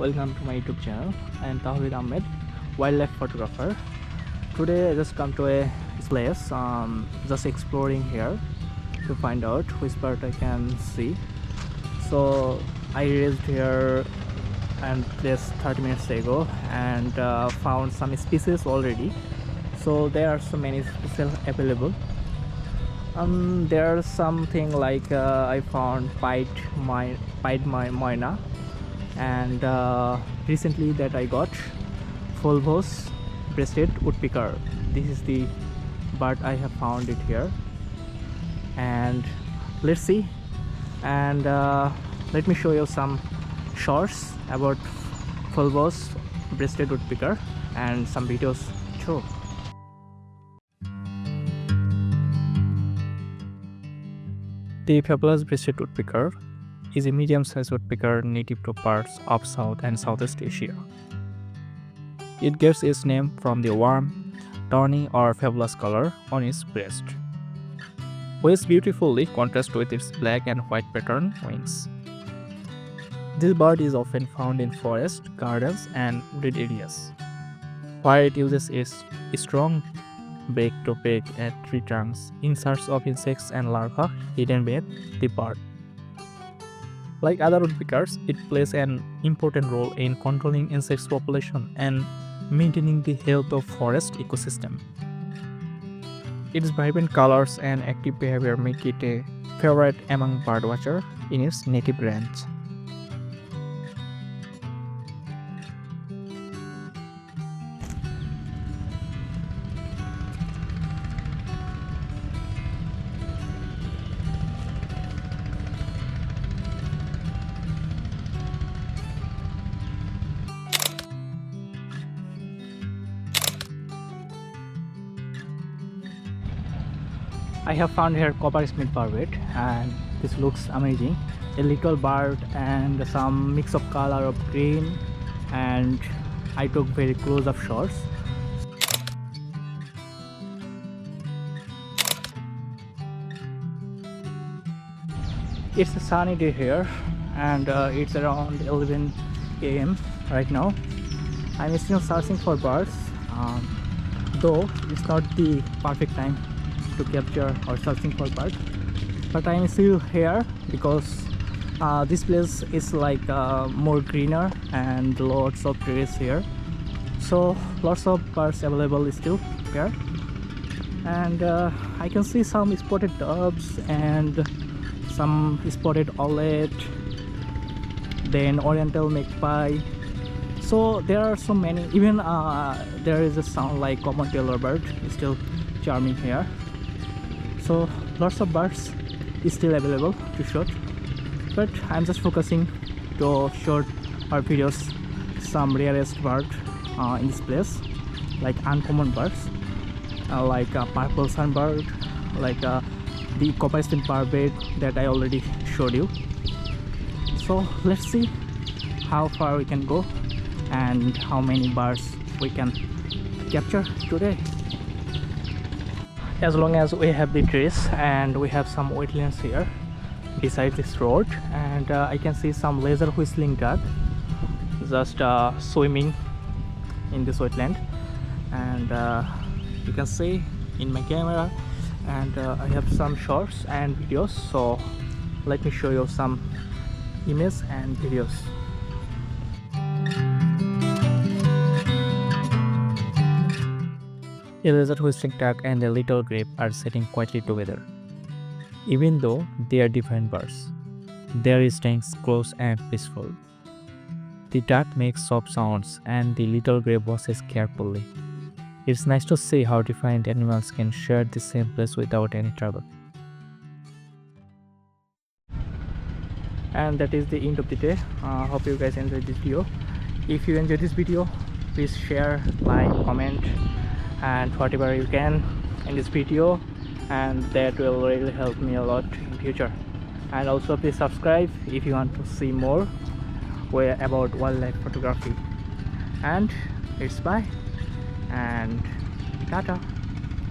welcome to my YouTube channel. I am Tawhid Ahmed, wildlife photographer. Today I just come to a place, just exploring here to find out which bird I can see. So I reached here and place 30 minutes ago and found some species already. So there are so many species available. There's something like I found pied myna, and recently that I got Fulvous-breasted Woodpecker. This is the bird I have found it here, and let's see, and let me show you some shots about Fulvous-breasted Woodpecker and some videos too. The Fulvous-breasted Woodpecker is a medium-sized woodpecker native to parts of South and Southeast Asia. It gets its name from the warm, tawny or fabulous color on its breast, which beautifully contrasts with its black and white patterned wings. This bird is often found in forests, gardens, and wooded areas, where it uses its strong beak to peck at tree trunks in search of insects and larvae hidden beneath the bark. Like other woodpeckers, it plays an important role in controlling insect population and maintaining the health of forest ecosystem. Its vibrant colors and active behavior make it a favorite among birdwatchers in its native range. I have found here Coppersmith Barbet, and this looks amazing. A little bird and some mix of color of green, and I took very close-up shots. It's a sunny day here, and it's around 11 AM right now. I'm still searching for birds, though it's not the perfect time to capture or searching for birds, but I'm still here because this place is like more greener and lots of trees here, so lots of birds available still here. And I can see some spotted doves and some spotted owlet, then oriental magpie. So there are so many. Even there is a sound like common tailor bird is still charming here. So lots of birds is still available to shoot, but I'm just focusing to shoot our videos some rarest bird in this place, like uncommon birds, like purple sunbird, like the Coppersmith Barbet that I already showed you. So let's see how far we can go and how many birds we can capture today. As long as we have the trees and we have some wetlands here beside this road, and I can see some laser whistling duck just swimming in this wetland, and you can see in my camera, and I have some shots and videos, so let me show you some images and videos. A laser whistling duck and a little grebe are sitting quietly together. Even though they are different birds, their instincts close and peaceful. The duck makes soft sounds and the little grebe watches carefully. It's nice to see how different animals can share the same place without any trouble. And that is the end of the day. Hope you guys enjoyed this video. If you enjoyed this video, please share, like, comment, and whatever you can in this video, and that will really help me a lot in future. And also please subscribe if you want to see more about wildlife photography. And it's bye and tata.